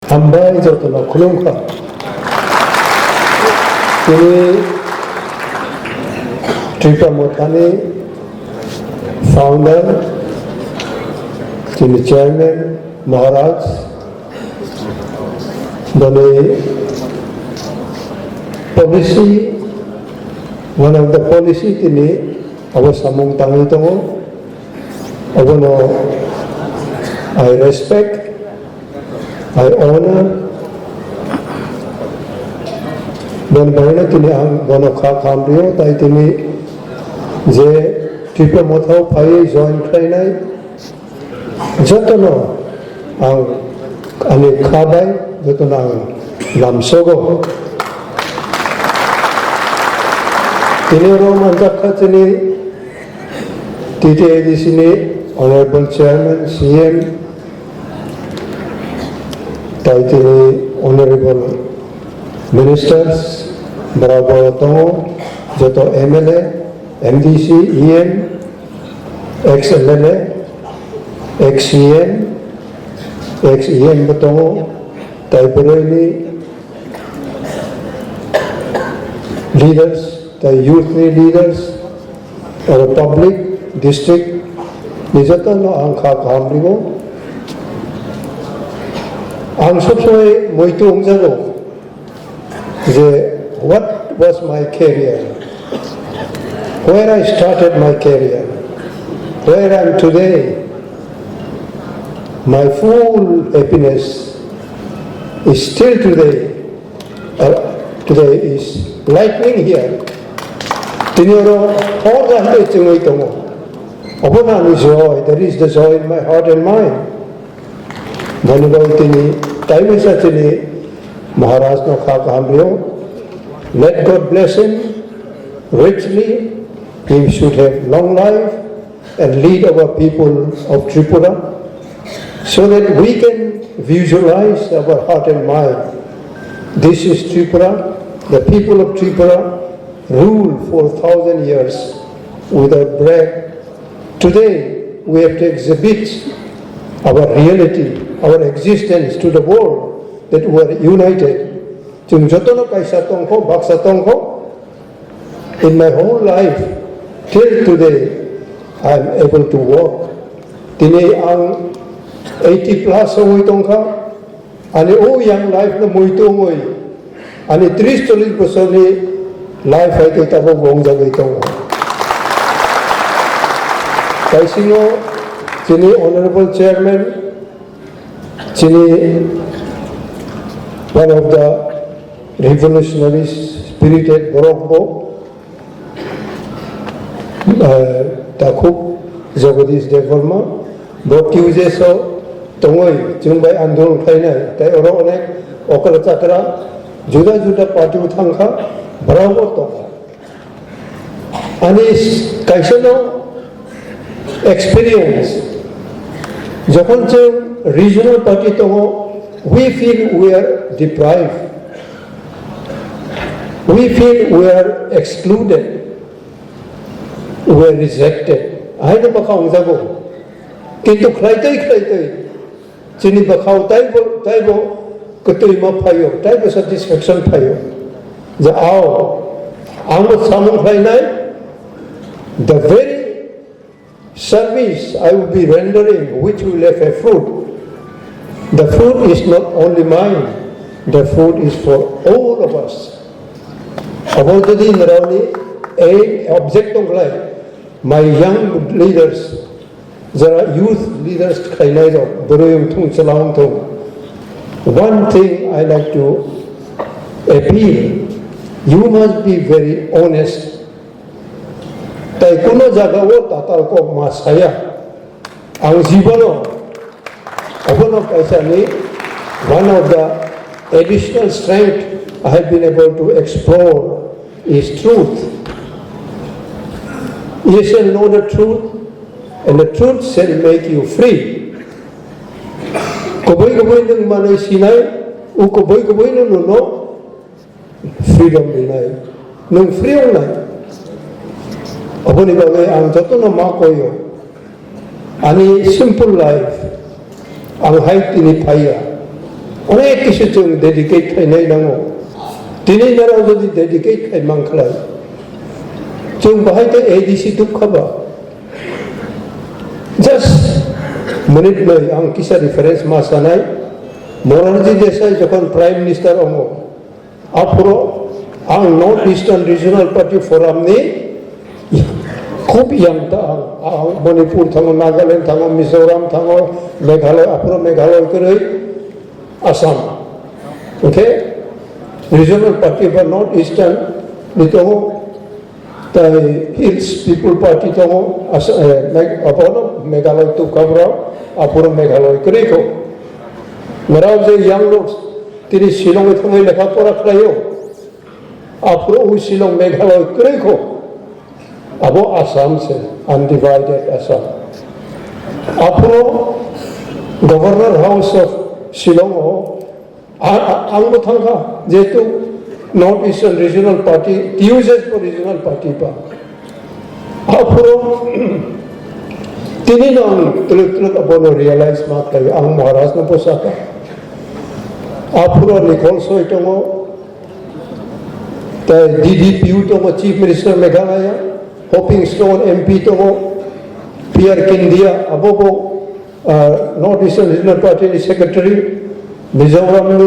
Hambai jotona Khwnarikha. Ini Tipra Mothani founder, the chairman Maharaj, the policy, one of the policy ini our samung tangi tongo, I respect, I honor. Dan bahina kini ang bono kham rio tai kini je Tipra Motha phai join khainai jotono ang ani khabai jotono ang lamsogo kini ro manjak khatini ADC ni honorable chairman CM tai kini honorable ministers, Bravo Tongo, Joto MLA, MDC, EM, ex-MLA, ex-CM, ex-EM Batongo, Taiperoni, leaders, the youth leaders, or public, district, Nijata no Angka Kamrigo, Angsopsoy Moito Ungzago. What was my career? Where I started my career? Where I am today? My full happiness is still today. Today is lightning here. Tinoro, all the joy. There is the joy in my heart and mind. Maharaj no Khakamrio. Let God bless him richly. He should have long life and lead our people of Tripura so that we can visualize our heart and mind. This is Tripura. The people of Tripura ruled for 1,000 years without break. Today we have to exhibit our reality, our existence to the world. That we are united. In my whole life, till today, I am able to walk. Tini ang 80 plus away tongka, ani young life na muito moy, ani 30-40% life ay kitabo bong jagay tongka. Kaya sino, tini honorable chairman, tini one of the revolutionary spirited Borokbo, Takuk, Jagadish Devarma, Bokiuze so, Tongoy, Jumbai Andol Kaina, Taoronek, Okara Chakra, Juda Party Thanka, Bravo Toka. And his Kaisano experience, Japan regional party Tongo. We feel we are deprived. We feel we are excluded. We are rejected. I don't know how to go. Kintu khlaitai. Chini bakau taibo katui ma phayo. Taibo satisfaction phayo. Ja ao. Amot samung khlainai. The very service I will be rendering, which will have a fruit. The food is not only mine, the food is for all of us. About the din Rauni, a object of life. My young leaders, there are youth leaders, one thing I like to appeal, you must be very honest. Taikuno jagawo tatal ko masaya, ang jibano. One of the additional strength I have been able to explore is truth. You shall know the truth, and the truth shall make you free. Kaboy ng manay sinay, kaboy ng nuno, freedom dinay. Nung freedom na, ako ni bagay ang joto na makoyo, ani simple life. Ang height ni paya, 어느 기수 좀 데디케이트 해내라고 디네 나라도 데디케이트 해 망클라 좀 바하이테 ADC 도 커버 just menit lo ang kisah reference masanai Morarji Desai jokon Prime Minister omo apro ang North Eastern Regional Party Forum ni खूब यंता मणिपुर थांगो नागालैंड थांगो मिजोराम थांगो मेघालय अपरो मेघालय करे Assam okay regional party for north eastern नितो ता hills people party तो अपनो मेघालय तो कवरा अपरो मेघालय करे को मेरा जे यंग लोग तिनी शिलोंग में थांगो लेखा पढ़ा खरायो अपरो उ शिलोंग मेघालय करे को Abo Assam se undivided Assam. Apro Governor House of Shillong ho ang thangka jetu North Eastern Regional Party uses for regional party pa. Apro tini nang tuluk abono realize ma kayo ang Maharashtra na po saka. Apro Nicole Soitongo the DDPU to Chief Minister Meghalaya Hopping Stone MP to Pierre Kindia, Abobo, North Eastern Regional Party Secretary, Mizoram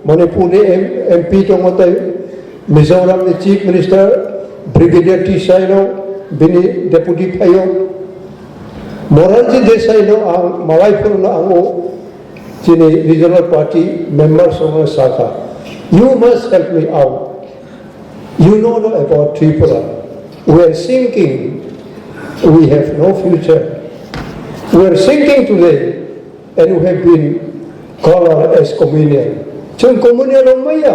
Manipur MP to Motha, Mizoram Chief Minister, Brigadier T. Saino, Bini Deputy Payo, Morarji Desai no Malaipur no Ango, Chini Regional Party members of Saka. You must help me out. You know about Tipra. We are sinking. We have no future. We are sinking today, and we have been called as communal. Chung communal ang maya.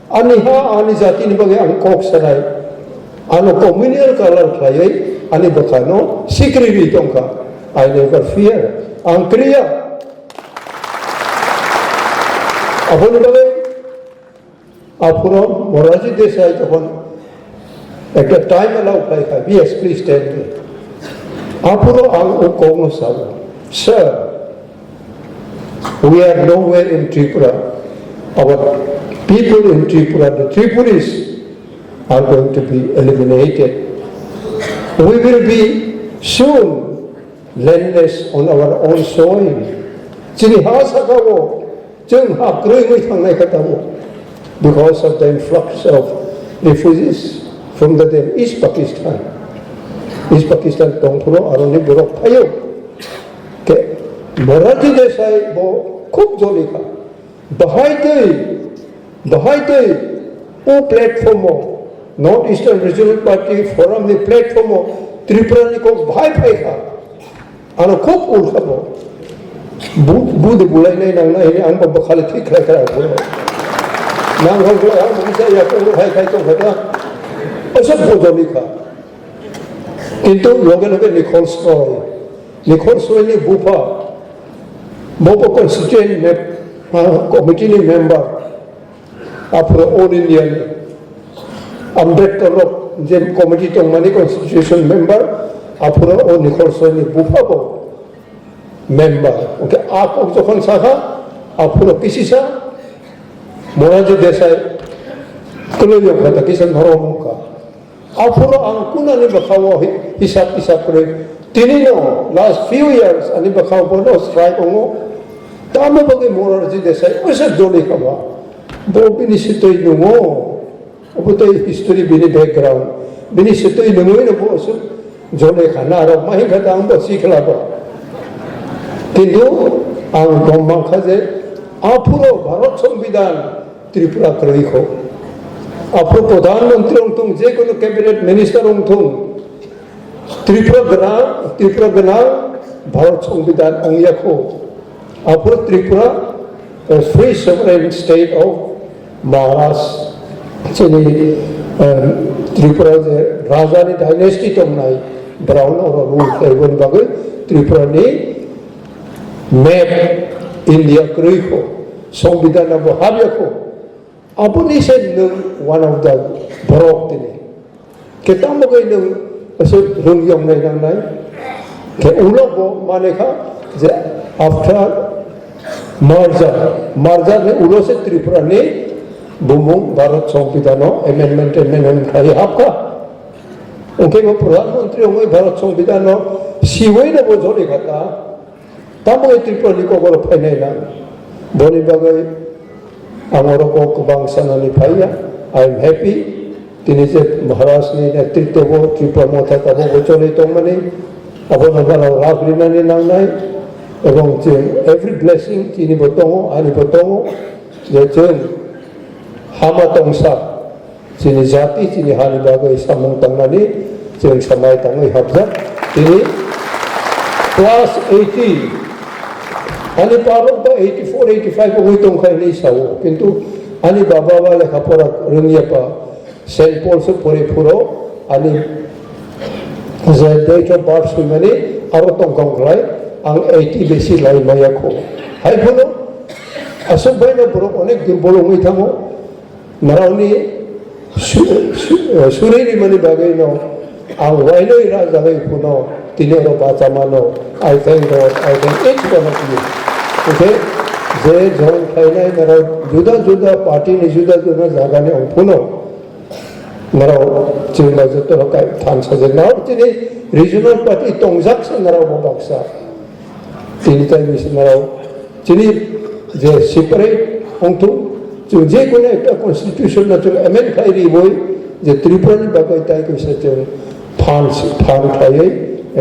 Ani jati ni bagay ang kok sanay. Ano communal color kaya? Ani bakano security tongka. I never fear. Ang kriya. Apo ni bagay. Apuro Morarji Desai kapon. At the time allowed like yes, please tell me. Apuro ang ukong sabi, sir, we are nowhere in Tripura. Our people in Tripura, the Tripuris, are going to be eliminated. We will be soon landless on our own soil. Because of the influx of refugees from the East Pakistan. East Pakistan tongpuro aroni borok payo. Ke Morarji Desai bo khub joli ka. Bahaikhe o platform mo North Eastern Regional Party Forum ni platform mo Tripura ni ko Bahaikhe ka. Ano khub ul ka bo. Bud bulay nay nang nay ang babakal thi kra bo. Nang hol ko ang bisa ya ko Bahaikhe to khata. Asap bojoli ka. Kintu loge Nicole Soy ni bupa Bobo constituent committee ni member apro all India ni Ambedkar jem committee tong mani constitution member apro o Nicole Soy ni bupa bo member okay aap jokhon sakha apro kisi sa Morarji Desai kulo kata kisan dharom ka apuro ang kuna ni bakawo hisap kore tinino last few years ani bakawo bono strike ongo tama bagay Morarji Desai asa doli ka ba bo binisitoy nungo abutay history bini background binisitoy nungo ino po aso jole ka naro mahingata ang ba sikla ba kintu ang Mankha je apuro Bharat Samvidhan Tripura Khwnarikha Apro Pradhanmantri tung je kono cabinet minister tung Tipra gana Bharat Samvidhan ongyakho Apro Tripura a free sovereign state of Maharashtra chini Tripura je Rajani dynasty tung nai brown or rule kaigon bagai Tripura ni map India Khwnarikha Samvidhan abo habyakho Apo ni said one of the borok tini. Kita mo kay nung asut rungyong na nang nai. Kaya ulo ko maneka after Marza ulose Tripura ne bumung Bharat Samvidhano amendment khai hapka. Unke wo Pradhan Mantri ongoi Bharat Samvidhano siwai na bo jore khata. Tamo Tripura ni ko golo phainai na. Boni bagai amoro ko kubang sanani phaiya. I am happy. Tini je Maharaj ni netritwa bo Tripura Motha tabo bo chole tongmani. Abo nagala ragrina ni nangnai. এবং every blessing তিনি বতঙ্গ আনি বতঙ্গ যে जों हामा तंसा যিনি জাতি যিনি হানি বাগै सामं थांनानै जों समाय थाङै हाबजा তিনি क्लास 80 आनि पारक 84 85 ওই তংখাইনি সাও কিন্তু आनि बाबा वाले लेखापড়া रोङियापा सेन्ट पल्स परे पुरो आनि जे डेट अफ बार्थ सुइमानि आरो तंखांख्लाय आं 80 बेसि लाई मायाखौ हायफोनो असबायना बरक अनेक दुर्बल ओङै थाङो नारावनि सुरेनि मानि बागैनो आं वाइनै राजायै फुनो तिनेरो बाचामानो I thank God I thank each one of you okay जे जॉइन खाइनाय नाराव जुदा जुदा पार्टी नि जुदा जुदा जागानि आं फुनो नाराव जोंना जतनो काय थान साजेनाव तिनि रिजनल पार्टी तंजाकसा नाराव बक्सा তিনি তাই মিশনারাও যিনি যে সেপারেট অংশ যে কোনো একটা কনস্টিটিউশন না চলে এমএন খাইরি বই যে ত্রিপুরানি বাগাই তাই কইছে যে ফান খাইয়ে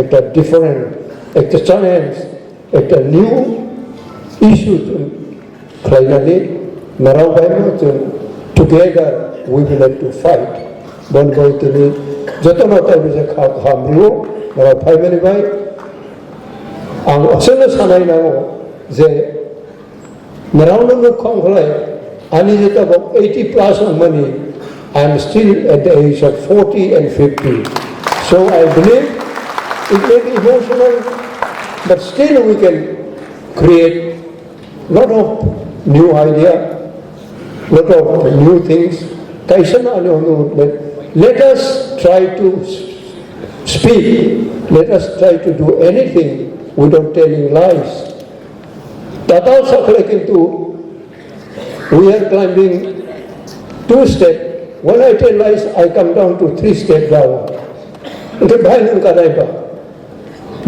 একটা ডিফারেন্ট একটা চ্যালেঞ্জ একটা নিউ ইস্যু খাইনানি নারাও বাইনো যে together we will have to fight বন বই তিনি যত না তাই যে খামরিও নারাও ফাইমানি বাই आं असले सानाय नांगौ जे नारावनो मुखं होलाय आनि जेता 80 plus money I am still at the age of 40 and 50 so I believe it may be emotional but still we can create lot of new idea lot of new things kaisana let us try to speak let us try to do anything without telling lies. That also kintu we are climbing 2 steps. When I tell lies, I come down to 3 steps down. Ito bahay nung kanay ba?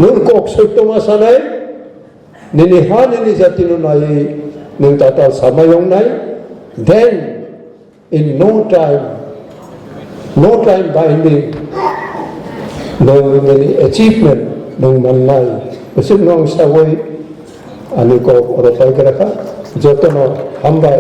Nung kokso masanay, ninihan nini sa tinunay nung tatal samayong nay, then in no time binding, no achievement nung manay. Kasi nung Sawi, ano ko, oropay ka na ka, joto no, hambay,